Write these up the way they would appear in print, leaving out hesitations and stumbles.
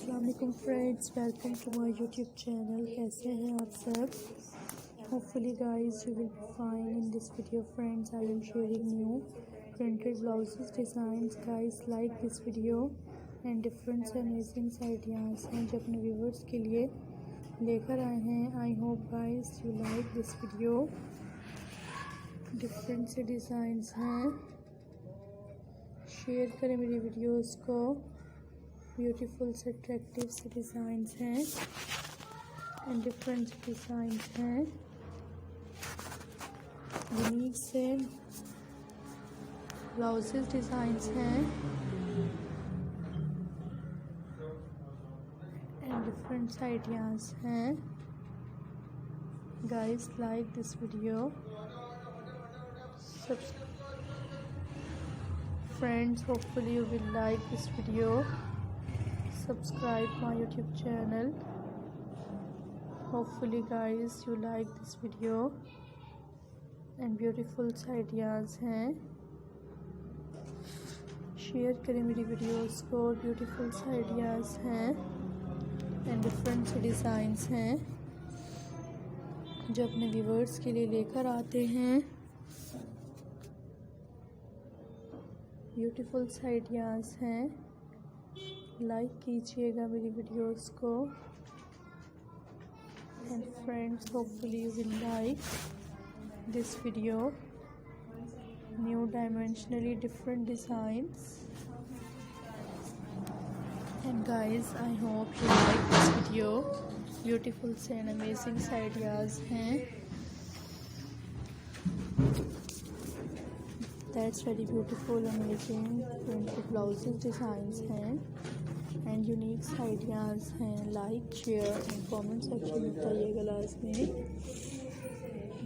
अस्सलाम वालेकुम friends, welcome to my YouTube channel. कैसे हैं आप सब? Hopefully guys you will be fine. In this video friends I am sharing new printed blouses designs. Guys like this video and different amazing ideas हैं जो अपने viewers के लिए लेकर आए हैं। I hope guys you like this video. Different से designs हैं, शेयर करें मेरी वीडियोस को। ब्यूटीफुल से अट्रैक्टिव से डिज़ाइंस हैं एंड डिफरेंट डिज़ाइंस हैं, यूनिक से ब्लाउजेस डिज़ाइंस हैं एंड डिफरेंट आइडियाज़ हैं। Guys like this video. Friends, hopefully you will like this video. Subscribe my YouTube channel. Hopefully guys you like this video and beautiful ideas हैं, share करें मेरी videos को। Beautiful ideas हैं and different designs हैं जो अपने viewers के लिए लेकर आते हैं। ब्यूटीफुल आइडियाज़ हैं, लाइक कीजिएगा मेरी वीडियोस को। And friends hopefully you will like this video. New dimensionally different designs and guys I hope you like this video. Beautiful से एंड अमेजिंग आइडियाज़ हैं। That's very beautiful, amazing printed blouses designs हैं and unique ideas हैं। Like, share and comment section में बताइएगा लाज़मी।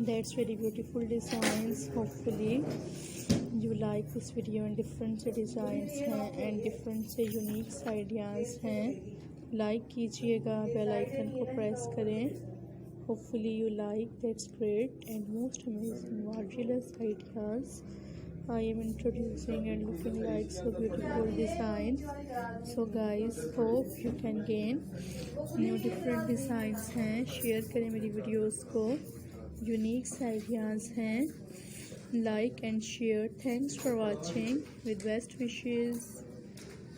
That's very beautiful designs. Hopefully you like this video and different से designs हैं and different से unique ideas हैं। Like कीजिएगा, बेल आइकन को प्रेस करें। Hopefully you like, that's great and most amazing marvelous ideas I am introducing and looking like so beautiful designs. So guys hope you can gain new different designs हैं, share करें मेरी videos को। Unique ideas हैं, like and share. Thanks for watching with best wishes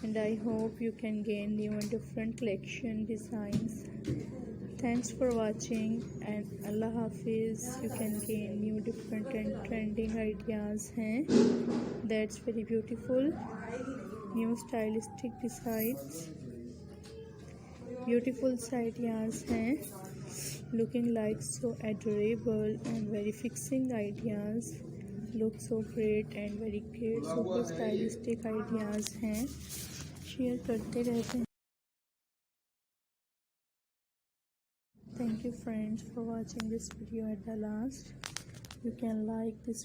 and I hope you can gain new and different collection designs. Thanks for watching and Allah Hafiz. You can gain new different and trending ideas हैं, that's very beautiful. New stylistic designs, beautiful ideas हैं, looking like so adorable and very fixing ideas. Look so great and very great super stylistic ideas हैं, share करते रहते हैं। Thank you friends for watching this video at the last. You can like this